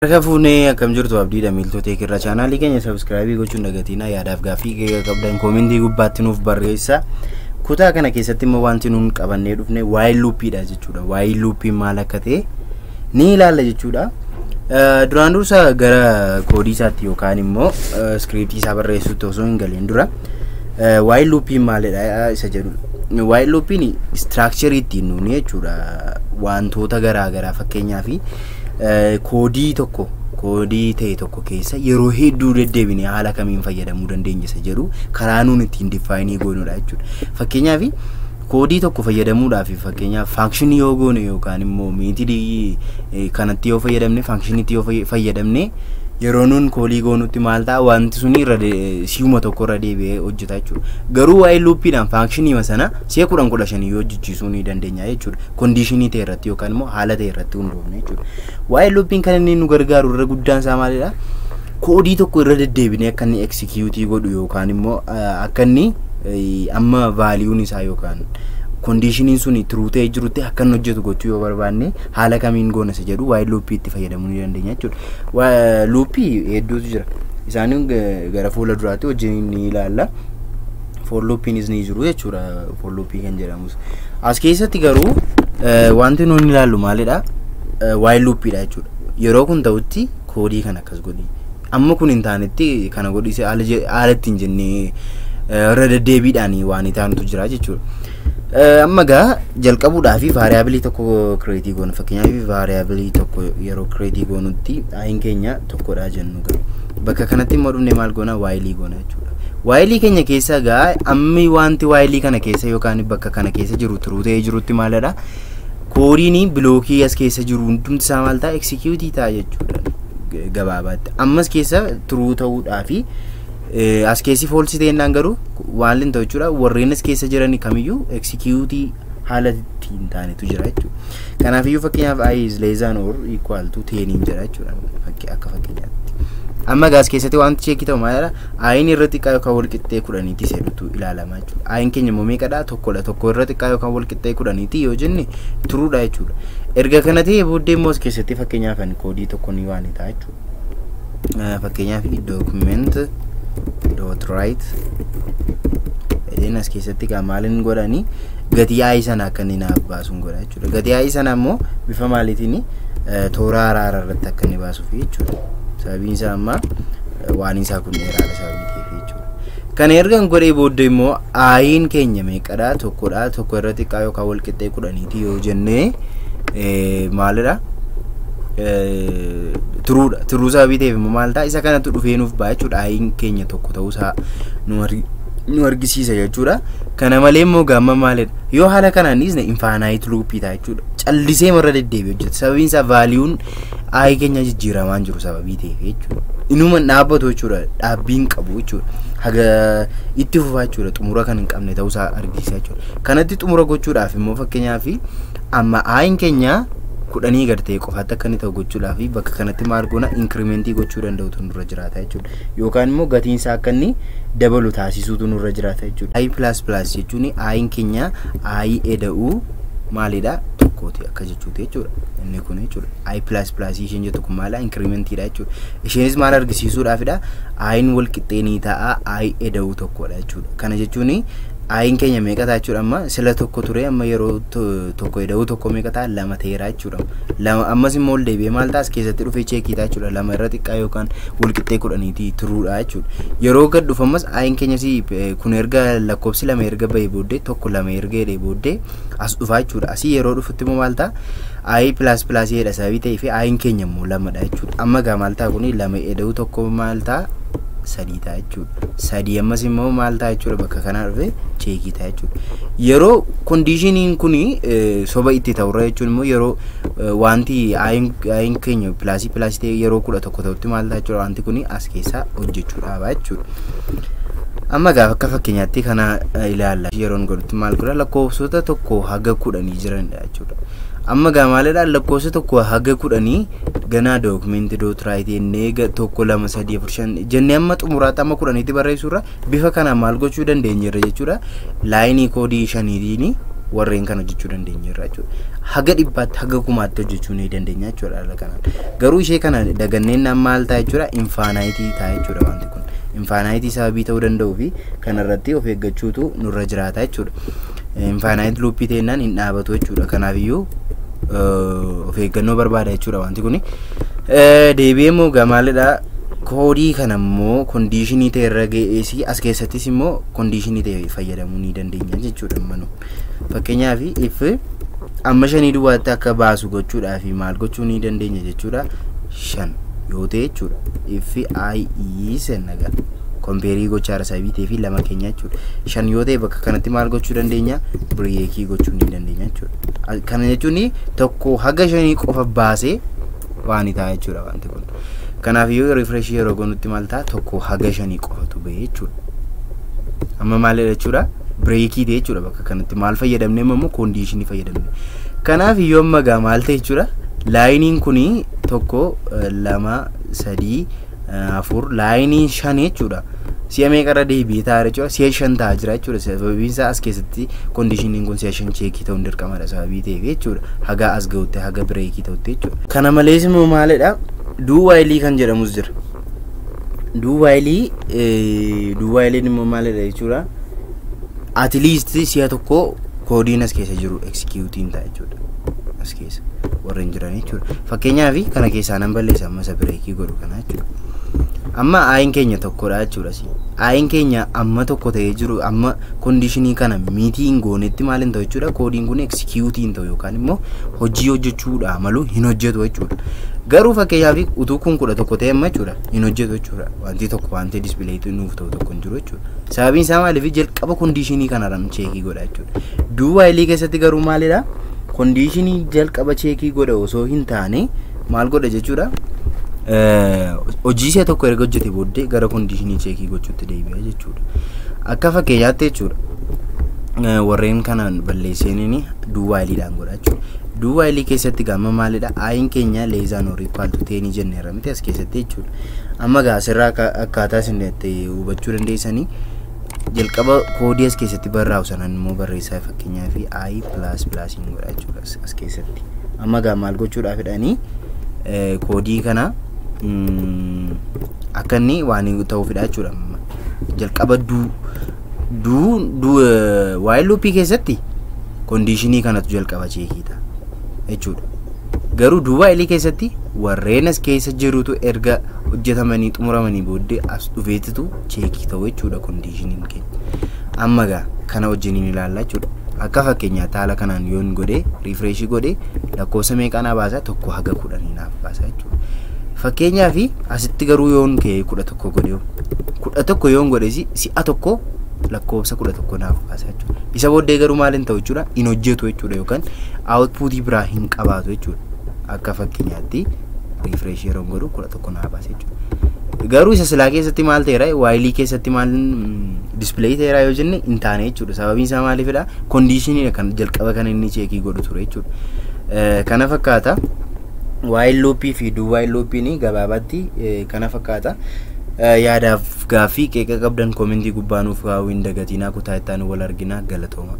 Harka fuunee akkam jirtu abdiidha miiltotee kirra chaanaalii keenya sabskraayibii gochuun dagatinaa yaadaaf gaaffii qabdan koomentii gubbaatti nuuf barreessaa. Kutaa kana keessatti immoo wanti nuun qabannee dhufne waa'ee luuppiidha jechuudha. Waa'ee luuppii maal akka ta'e ni ilaalla jechuudha. Duraan dursa gara koodii isaatti yookaan immoo skriiptii isaa barreessuutti osoo hin galiin dura waa'ee luuppii maalidha isa jedhu. Waa'ee luuppiin istiraakcharii ittiin nuuni jechuudha. Wantoota garaa garaa fakkeenyaaf koodii ta'e tokko keessa yeroo hedduu deddeebinee haala kamiin fayyadamuu dandeenya isa jedhu karaa nuun ittiin difaayinii goonudha jechuudha. Fakkeenyaaf koodii tokko fayyadamuudhaaf fakkeenyaaf faankshini yoo goone yookaan immoo meetidii kanatti yoo fayyadamne faankshiniitti yoo fayyadamne yeroo nuun koolii goonutti maal ta'a wanti suni irra si'uma tokko irra deebi'ee hojjeta jechuudha. Garuu waa'ee luuppiidhaan faankshiniima sana si'a 10-15 yoo hojjechiisuu ni dandeenya jechuudha. Kondiishinii ta'e irratti yookaan immoo haala ta'e irratti hundoofne jechuudha. Waa'ee luuppiin kan inni nu gargaaru irra guddaan isaa maalidha? Koodii tokko irra deddeebinee akka inni eksikiyuutii godhu yookaan immoo akka inni amma vaaliyuun isaa yookaan kondiishiniin suni turuu ta'ee jirutti akka inni hojjetu gochuu yoo barbaanne haala kamiin goona isa jedhu waa'ee luuppii itti fayyadamuu ni dandeenya jechuudha. Luuppii hedduutu jira. Isaanin gara fuula duraatti wajjin ni ilaalla. For luuppiinis ni jiru jechuudha. For luuppii kan jedhamus. As keessatti garuu wanti nuun ilaallu maalidha? Waa'ee luuppiidha jechuudha. Yeroo kun ta'utti koodii kan akkas godhi. Amma kun hin taanetti kana godhise haala ittiin jennee irra deddeebiidhaan waan itaanutu jira jechuudha. Amma gaa jalqabuudhaaf vaariyaabilii tokko kireetii goona. Fakkeenyaaf vaariyaabilii tokko yeroo kireetii goonutti ayin keenya tokkodha jennu gaa. Bakka kanatti immoo dhufnee maal goona? Waayilii goona jechuudha. Waayilii keenya keessa gaa ammi wanti waayilii kana keessa yookaan bakka kana keessa jiru turuu ta'ee jirutti maalidha? Koodiin bilookii as keessa jiru hundumti isaa maal ta'a? Eksikiyuutii ta'a jechuudha gabaabaatti. Ammas keessa turuu ta'uudhaafi as keessi foolsi ta'ennaan garuu waan lin ta'u jechuudha. Warreen as keessa jiran kamiyyuu eksikiyuutii haala ittiin taanetu jira jechuudha. Kanaafiyyuu fakkeenyaaf i is less than or equal to 10 jira jechuudha. Akka fakkeenyaatti. Amma gaas keessatti wanti cheekii ta'u maalidha? Ayin irra xiqqaa yookaan wal qixxee 10 jedhutu ilaalama jechuudha. Ayin keenya immoo meeqadha? Tokkodha. Tokko irra xiqqaa yookaan wal qixxee 10 yoo jenne turuudha jechuudha. Erga kana ta'e booddee immoo as keessatti fakkeenyaaf koodii tokko ni waan ta'a jechuudha. Fakkeenyaaf document dot write edeen as keessatti maalin godhani gatii ayi sana akka inni naaf baasuun godha jechuudha. Gatii ayi sana immoo bifa maaliitiin toora araara irratti akka inni baasuuf jechuudha. Sababiin isaa amma waan isaa kun dheeraadha sababii ta'eef jechuudha. Kana ergan godhee booddee immoo ayiin keenya meeqadha? Tokkodha. Tokko irra xiqqaa yookaan wal qixxee 10 yoo jennee maalidha? Turuu sababii ta'eef immoo maal ta'a? Isa kanatti dhufee nuuf ba'a jechuudha. Ayiin keenya tokko ta'uusaa nu argisiisa jechuudha. Kana malee immoo gaamma maalidha? Yoo haala kanaan dhiisne infaanaayit luuppii ta'a jechuudha. Callisee marra deddeebi'ee hojjeta. Sababiin isaa vaaliyuun ayi keenya jijjiiramaan jiru sababii ta'eef jechuudha. Inuma dhaabbatu jechuudha. Dhaabbiin qabu jechuudha. Haga itti fufaa jechuudha. Xumura kan hin qabne ta'uusaa argisiisa jechuudha. Kanatti xumura gochuudhaaf immoo fakkeenyaaf amma ayiin keenya 10 gartee qofaatti akka inni ta'u gochuudhaaf bakka kanatti maal goona? Inkirimentii gochuu danda'utu nurra jiraata jechuudha. Yookaan immoo gatiin isaa akka inni dabalu taasisuutu nurra jiraata jechuudha. I++ jechuun ayiin keenya ayi eda'uu maalidha? Tokkooti akka jechuuti jechuudha. Inni kun jechuudha. I++ isheen jettu kun maala? Inkirementiidha jechuudha. Isheenis maal argisiisuudhaafidha? Ayiin wal qixxee ni ta'a ayi eda'uu tokkodha jechuudha. Kana jechuun ayiin keenya meeqa ta'a jechuudha? Amma sila tokko ture amma yeroo tokko eda'uu tokko meeqa ta'a? 2 ta'eera jechuudha. Lama ammas immoo ol deebi'ee maal ta'a? As keessatti dhufee cheekii ta'a jechuudha. 2 irra xiqqaa yookaan wal qixxee 10 turuudha jechuudha. Yeroo gad dhufu ammas ayiin keenya kun erga lakkoofsi 2 erga bahee booddee tokko 2 erga edee booddee as dhufaa jechuudha. Asii yeroo dhufutti immoo maal ta'a? I++ jedha sababii ta'eef ayiin keenya immoo 2dha jechuudha. Amma gaa maal ta'a kuni 2 eda'uu tokko maal ta'a? 3 ta'a jechuudha. 3 ammas immoo maal ta'a jechuudha? Bakka kanaa dhufee cheekii ta'a jechuudha. Yeroo kondiishiniin kuni soba itti ta'urra jechuun immoo yeroo wanti ayiin keenya pilaasii ta'e yeroo 11 ta'utti maal ta'a jechuudha? Wanti kuni as keessaa hojjechuudhaaf jechuudha. Amma gaa akka fakkeenyaatti kana ilaalla. Yeroon godhutti maal godha? Lakkoofsota tokko haga 10 jiranidha jechuudha. Amma gaa maalidha? Lakkoofsa tokko haga 10 ganaa document dot write jennee tokko 2 3 4 5 jennee amma xumuraatti amma 10tti barreessuurra bifa kana maal gochuu dandeenyeerra jechuudha. Laayinii koodii 5tiin warreen kana hojjechuu dandeenya irraa jechuudha. Haga dhibbaatti haga kumaatti hojjechuu ni dandeenya jechuudha haala kanaan. Garuu ishee kana daganneen maal ta'a jechuudha infinite ta'a jechuudha wanti kun. Infinite sababii ta'uu danda'uu fi kanarratti of eeggachuutu nurra jiraata jechuudha. Infinite loop ta'ennaan hin dhaabatu jechuudha. Kanaaf iyyuu of eeggannoo barbaada jechuudha wanti kuni. Deebi'ee immoo gamaalidha. Koodii kana immoo conditionii ta'e irra ga'eesi as keessattis immoo conditionii ta'e fayyadamuu ni dandeenya jechuudha manu. Fakkeenyaaf if amma 5 duwwaatti akka baasu gochuudhaaf maal gochuu ni dandeenya jechuudha 5 yoo ta'e jechuudha. If I is naga compare gochaa rasabii ta'e fi lama keenya jechuudha. 5 yoo ta'e bakka kanatti maal gochuu dandeenya break gochuu ni dandeenya jechuudha. Kana jechuun tokko haga 5 qofa baasee waan ta'a jechuudha wanti kun. Kanaaf yoo refresh yeroo gonutti maal ta'a tokko haga 5 qofatu ba'e jechuudha. Amma maal jechuudha break ta'e jechuudha bakka kanatti maal fayyadamne immoo conditionii fayyadamne. Kanaaf yoo amma gaa maal ta'e jechuudha laayiniin kuni tokko 2 3 4 laayiniin 5 jechuudha. Si'a meeqarra deebi'ee ta'a jechuudha si'a 5 ta'a jira jechuudha. Sababiin isaa as keessatti conditioning kun si'a 5 cheekii ta'uu dirqamadha sababii ta'eef jechuudha. Haga as ga'utti haga break ta'utti jechuudha. Kana malees immoo maalidha do while kan jedhamus jira. Do while immoo maalidha jechuudha. At least si'a tokko koodiin as keessa jiru executing ta'a jechuudha. As keessa warreen jiran jechuudha. Fakkeenyaaf kana keessaa nan balleessa amma isa break godhu kana jechuudha. Amma ayin keenya tokkodha jechuudha. Ayin keenya amma tokko ta'ee jiru amma conditionii kana meeting goonetti maal hin ta'u jechuudha. Koodiin kun executing ta'u yookaan immoo hojii hojjechuudha malu hin hojjetu jechuudha. Garuu fakkeenyaaf utuu kun 11 ta'e amma jechuudha hin hojjetu jechuudha. Wanti tokko wanti display nuuf ta'u tokko hin jiru jechuudha. Sababiin isaa maaliif jalqaba conditionii kana ram cheekii godha jechuudha. Do while keessatti garuu maalidha? Conditionii jalqaba cheekii godha osoo hin taane maal godha jechuudha. Hojii isa tokko erga hojjete booddee gara conditionii cheekii gochuutti deebi'a jechuudha. Akka fakkeenyaatti jechuudha. Warreen kanaan balleesseenini do while'dhaan godha jechuudha. Do while keessatti gamma maalidha? Ayin keenya leezaan or equal to 10 jenneera miti as keessatti jechuudha. Amma gaa asirraa akkaataa isin hubachuu dandeessanii jalqaba koodii as keessatti barraa'u sanaan immoo barreessaa fakkeenyaaf I plus hin godha jechuudha as keessatti. Amma gaa maal gochuudhaafidhaanii koodii kana akka inni waan ta'uufidha jechuudha. Jalqaba while loop keessatti conditionii kanatu jalqaba cheekii ta'a jechuudha. Garuu do while keessatti warreen as keessa jirutu erga hojjetamanii xumuramanii booddee as dhufeetitu cheekii ta'u jechuudha conditioning keenya. Amma gaa kana wajjiniin ilaalla jechuudha. Akka fakkeenyaatti haala kanaan yoon godhee refresh godhee lakkoofsa meeqaa baasa tokko haga 10 naaf baasa jechuudha. Fakkeenyaaf asitti garuu yoon kee 11 godhee 11 yoon godhee si'a tokko lakkoofsa 11 naaf baasa jechuudha. Isa booddee garuu maal hin ta'u jechuudha hin hojjetu jechuudha yookaan output biraa hin qabaatu jechuudha. Akka fakkeenyaatti refresh yeroon godhu 11 naaf baasa jechuudha. Garuu isa silaa keessatti maal ta'eera while keessatti maal display ta'eera yoo jenne hin taane jechuudha. Sababiin isaa maaliifidha? Conditionii kan jalqaba kan inni cheekii godhu ture jechuudha. Kana fakkaata while loop fi do while loop ni gabaabatti kana fakkaata. Yaadaaf gaaffii qeeqa qabdan komentii gubbaa nuuf kaa'uu hin dagatinaa. Kutaa itti aanu wal arginaa. Galatooma.